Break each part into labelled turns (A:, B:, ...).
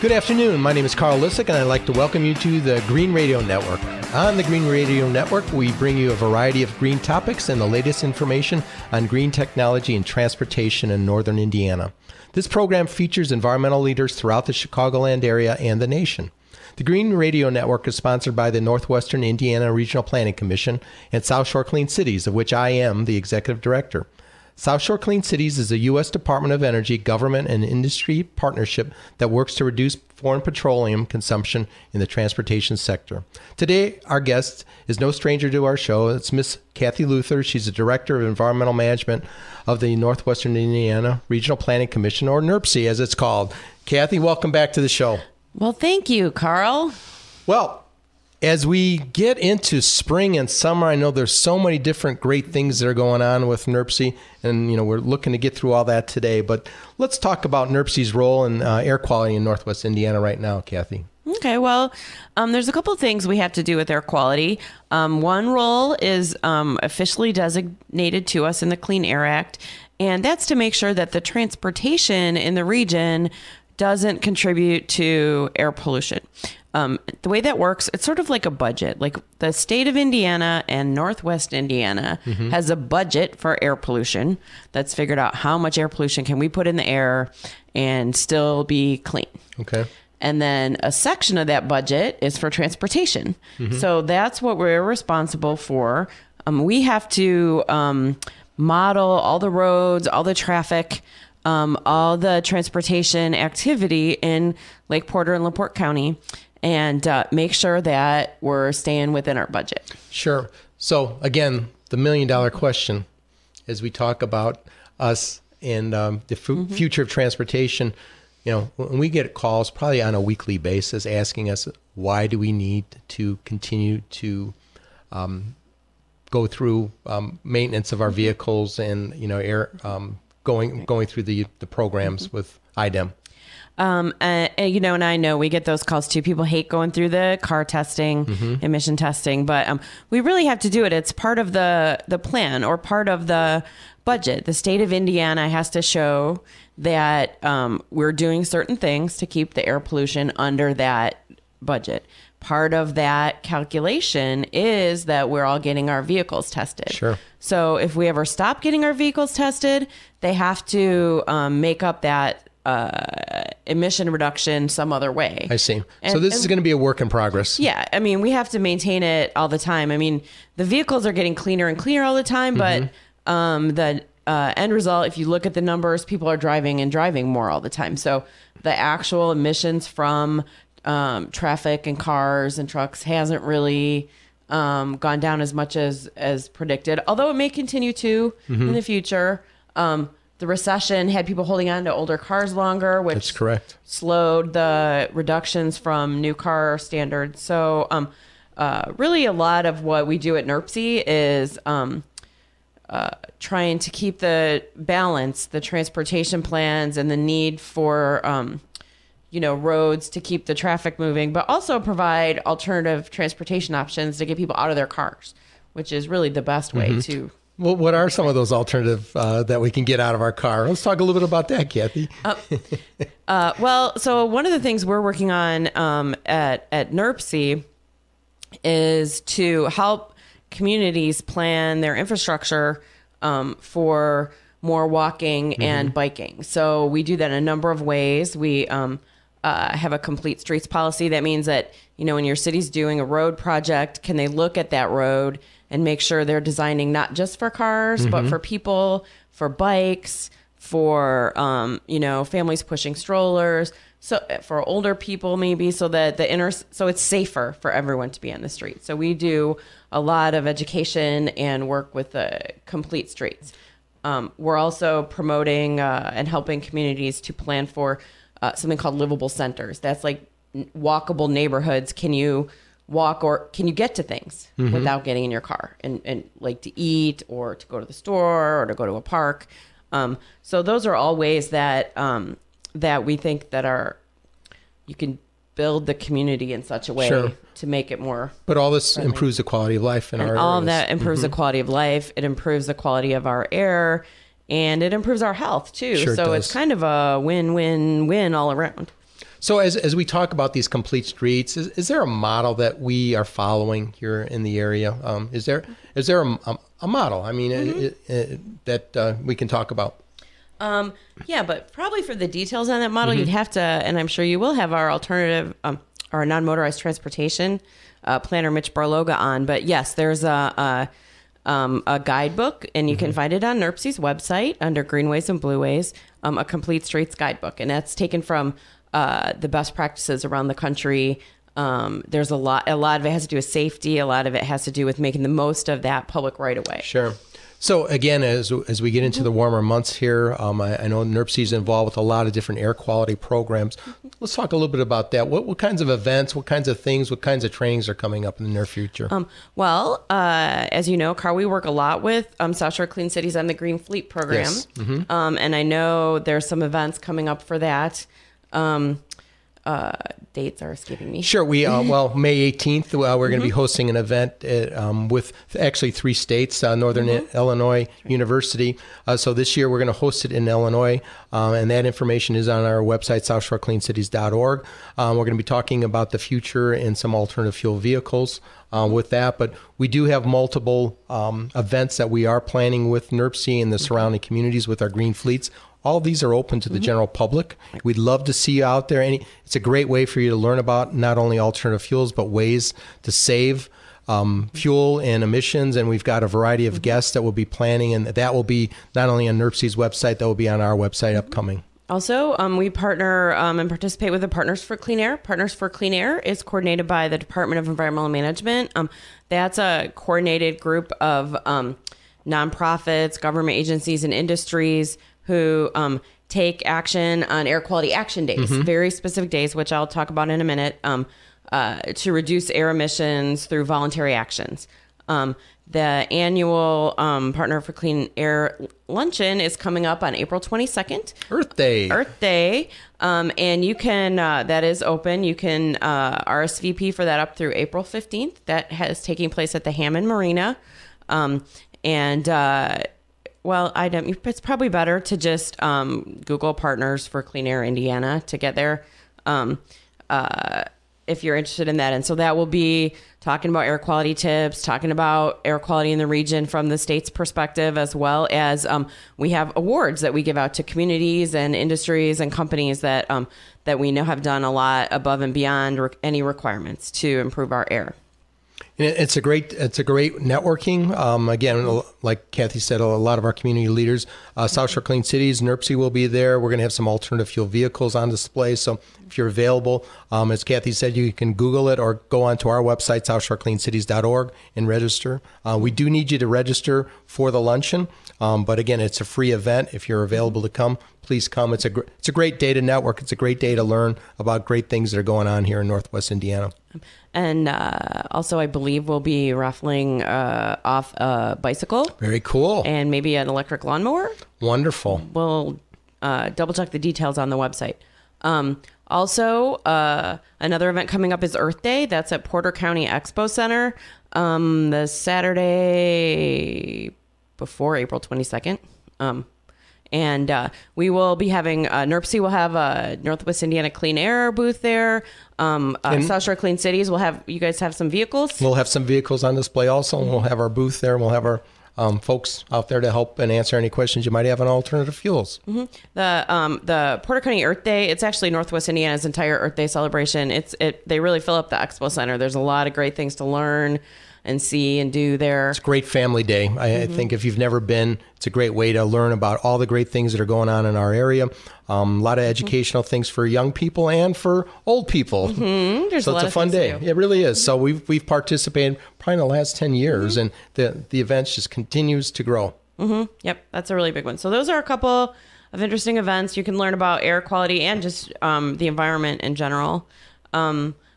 A: Good afternoon. My name is Carl Lissick, and I'd like to welcome you to the Green Radio Network. On the Green Radio Network, we bring you a variety of green topics and the latest information on green technology and transportation in northern Indiana. This program features environmental leaders throughout the Chicagoland area and the nation. The Green Radio Network is sponsored by the Northwestern Indiana Regional Planning Commission and South Shore Clean Cities, of which I am the executive director. South Shore Clean Cities is a U.S. Department of Energy government and industry partnership that works to reduce foreign petroleum consumption in the transportation sector. Today, our guest is no stranger to our show. It's Miss Kathy Luther. She's the Director of Environmental Management of the Northwestern Indiana Regional Planning Commission, or NIRPC as it's called. Kathy, welcome back to the show.
B: Well, thank you, Carl.
A: Well, as we get into spring and summer, I know there's so many different great things that are going on with NIRPC, and we're looking to get through all that today. But let's talk about NIRPC's role in air quality in Northwest Indiana right now, Kathy.
B: Okay, well, there's a couple of things we have to do with air quality. One role is officially designated to us in the Clean Air Act, and that's to make sure that the transportation in the region doesn't contribute to air pollution. The way that works, it's sort of like a budget. Like the state of Indiana and Northwest Indiana has a budget for air pollution that's figured out how much air pollution can we put in the air and still be clean. Okay. And then a section of that budget is for transportation. So that's what we're responsible for. We have to model all the roads, all the traffic, all the transportation activity in Lake Porter and LaPorte County, and make sure that we're staying within our budget.
A: Sure. So again, the $1 million question, as we talk about us and the future of transportation, when we get calls probably on a weekly basis asking us, why do we need to continue to go through maintenance of our vehicles and, air going through the programs with IDEM.
B: And I know we get those calls too. People hate going through the car testing, emission testing, but we really have to do it. It's part of the plan or part of the budget. The state of Indiana has to show that we're doing certain things to keep the air pollution under that budget. Part of that calculation is that we're all getting our vehicles tested. Sure. So if we ever stop getting our vehicles tested, they have to make up that emission reduction some other way.
A: I see. So this is going to be a work in progress.
B: Yeah. I mean, we have to maintain it all the time. I mean, the vehicles are getting cleaner and cleaner all the time, but the end result, if you look at the numbers, people are driving more all the time. So the actual emissions from traffic and cars and trucks hasn't really gone down as much as predicted, although it may continue to in the future. The recession had people holding on to older cars longer, which
A: That's correct.
B: slowed the reductions from new car standards. So really a lot of what we do at NIRPC is trying to keep the balance, the transportation plans and the need for roads to keep the traffic moving, but also provide alternative transportation options to get people out of their cars, which is really the best way to.
A: Well, what are some of those alternatives that we can get out of our car? Let's talk a little bit about that, Kathy.
B: So one of the things we're working on at NIRPC is to help communities plan their infrastructure for more walking and biking. So we do that in a number of ways. We have a complete streets policy. That means that, when your city's doing a road project, can they look at that road and make sure they're designing not just for cars, but for people, for bikes, for, families pushing strollers, so for older people maybe, so that so it's safer for everyone to be on the street. So we do a lot of education and work with the complete streets. We're also promoting and helping communities to plan for something called livable centers. That's like walkable neighborhoods. Can you walk or can you get to things without getting in your car and like to eat or to go to the store or to go to a park? So those are all ways that that we think that you can build the community in such a way to make it more. But
A: all this friendly. Improves the quality of life in our areas.
B: All of that improves the quality of life. It improves the quality of our air, and it improves our health too. So it's kind of a win-win-win all around.
A: So as we talk about these complete streets, is there a model that we are following here in the area? Is there a model? I mean, that we can talk about?
B: Yeah, but probably for the details on that model, you'd have to, and I'm sure you will have our alternative, our non-motorized transportation planner, Mitch Barloga, on. But yes, there's a guidebook, and you can find it on NIRPC's website under Greenways and Blueways, a complete streets guidebook, and that's taken from the best practices around the country. There's a lot of it has to do with safety. A lot of it has to do with making the most of that public right of way.
A: Sure. So again, as we get into the warmer months here, I know NIRPC is involved with a lot of different air quality programs. Let's talk a little bit about that. What kinds of events, what kinds of things, what kinds of trainings are coming up in the near future?
B: As you know, Carl, we work a lot with South Shore Clean Cities on the Green Fleet program.
A: Yes.
B: And I know there's some events coming up for that. Dates are escaping me.
A: Sure. We May 18th, we're going to be hosting an event with actually 3 states, Northern Illinois University. So this year we're going to host it in Illinois, and that information is on our website, southshorecleancities.org. We're going to be talking about the future and some alternative fuel vehicles with that, but we do have multiple events that we are planning with NIRPC and the surrounding communities with our green fleets. All of these are open to the general public. We'd love to see you out there. It's a great way for you to learn about not only alternative fuels, but ways to save fuel and emissions. And we've got a variety of guests that will be planning, and that will be not only on NIRPC's website, that will be on our website upcoming.
B: Also, we partner and participate with the Partners for Clean Air. Partners for Clean Air is coordinated by the Department of Environmental Management. That's a coordinated group of nonprofits, government agencies, and industries who take action on air quality action days, very specific days, which I'll talk about in a minute, to reduce air emissions through voluntary actions. The annual Partner for Clean Air Luncheon is coming up on April 22nd.
A: Earth Day.
B: And you can, that is open. You can RSVP for that up through April 15th. That is taking place at the Hammond Marina. It's probably better to just Google Partners for Clean Air Indiana to get there if you're interested in that. And so that will be talking about air quality tips, talking about air quality in the region from the state's perspective, as well as we have awards that we give out to communities and industries and companies that we know have done a lot above and beyond any requirements to improve our air.
A: It's a great networking. Again, like Kathy said, a lot of our community leaders, South Shore Clean Cities, NIRPC will be there. We're going to have some alternative fuel vehicles on display. So if you're available, as Kathy said, you can Google it or go onto our website, southshorecleancities.org, and register. We do need you to register for the luncheon. But again, it's a free event. If you're available to come, please come. It's a great day to network. It's a great day to learn about great things that are going on here in Northwest Indiana.
B: And also, I believe we'll be raffling off a bicycle. Very cool. And maybe an electric lawnmower. Wonderful. We'll double check the details on the website. Also, another event coming up is Earth Day. That's at Porter County Expo Center the Saturday before April 22nd. And we will be having, NIRPC will have a Northwest Indiana Clean Air booth there. South Shore Clean Cities will have, you guys have some vehicles? We'll have some vehicles on display also. And we'll have our booth there, and we'll have our folks out there to help and answer any questions you might have on alternative fuels. Mm-hmm. The Porter County Earth Day, it's actually Northwest Indiana's entire Earth Day celebration. They really fill up the expo center. There's a lot of great things to learn and see and do there. It's a great family day. I think if you've never been, it's a great way to learn about all the great things that are going on in our area. A lot of educational things for young people and for old people. There's so it's a fun day. It really is. So we've participated probably in the last 10 years, and the event just continues to grow. Yep, that's a really big one. So those are a couple of interesting events. You can learn about air quality and just the environment in general.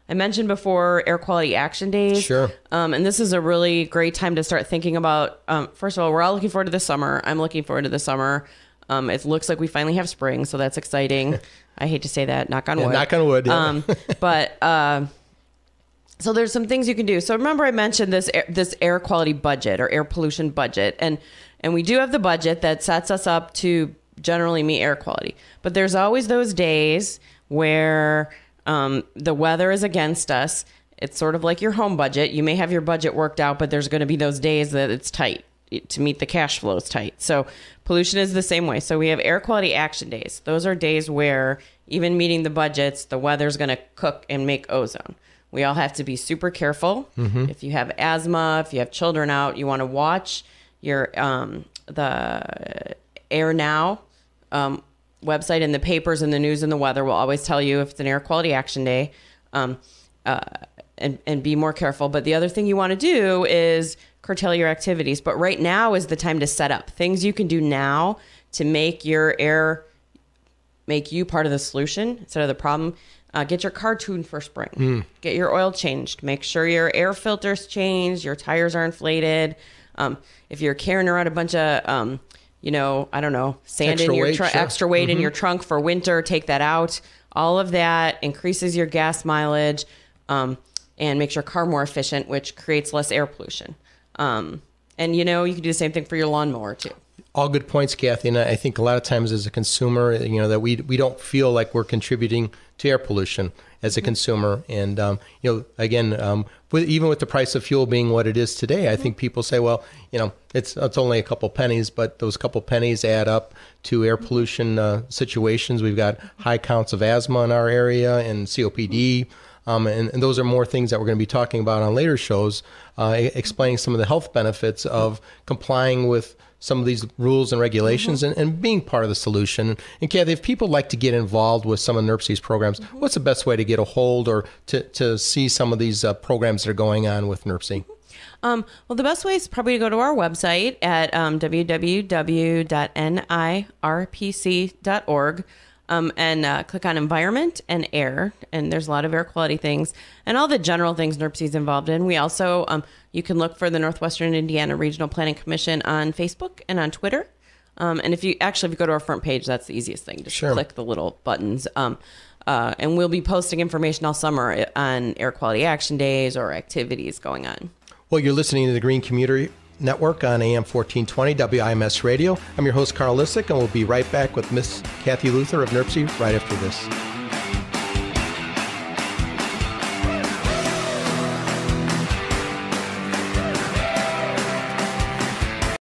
B: I mentioned before Air Quality Action Days. Sure. And this is a really great time to start thinking about, first of all, we're all looking forward to the summer. I'm looking forward to the summer. It looks like we finally have spring, so that's exciting. I hate to say that, knock on wood. Knock on wood. Yeah. So there's some things you can do. So remember I mentioned this air quality budget or air pollution budget. And we do have the budget that sets us up to generally meet air quality. But there's always those days where the weather is against us. It's sort of like your home budget. You may have your budget worked out, but there's going to be those days that it's tight to meet the cash flows tight. So pollution is the same way. So we have air quality action days. Those are days where even meeting the budgets, the weather's going to cook and make ozone. We all have to be super careful. If you have asthma, if you have children out, you want to watch your the Air Now website, and the papers and the news and the weather will always tell you if it's an air quality action day, and be more careful. But the other thing you want to do is curtail your activities. But right now is the time to set up things you can do now to make your air, make you part of the solution instead of the problem. Get your car tuned for spring. Get your oil changed. Make sure your air filter's changed. Your tires are inflated. If you're carrying around a bunch of, I don't know, sand
A: Extra
B: in your
A: weight, sure.
B: extra weight in your trunk for winter, take that out. All of that increases your gas mileage, and makes your car more efficient, which creates less air pollution. And you can do the same thing for your lawnmower too.
A: All good points, Kathy. And I think a lot of times as a consumer, that we don't feel like we're contributing to air pollution as a consumer. And, again, even with the price of fuel being what it is today, I think people say, well, it's only a couple pennies, but those couple pennies add up to air pollution situations. We've got high counts of asthma in our area and COPD. And those are more things that we're going to be talking about on later shows, explaining some of the health benefits of complying with some of these rules and regulations and being part of the solution. And Kathy, if people like to get involved with some of NIRPC's programs, what's the best way to get a hold or to see some of these programs that are going on with NIRPC?
B: Well, the best way is probably to go to our website at www.nirpc.org. And click on environment and air, and there's a lot of air quality things and all the general things NIRPC is involved in. We also, you can look for the Northwestern Indiana Regional Planning Commission on Facebook and on Twitter. And if you go to our front page, that's the easiest thing. Just click the little buttons. And we'll be posting information all summer on air quality action days or activities going on.
A: Well, you're listening to the Green Commuter Network on AM 1420 WIMS Radio. I'm your host, Carl Lissick, and we'll be right back with Miss Kathy Luther of NIRPC right after this.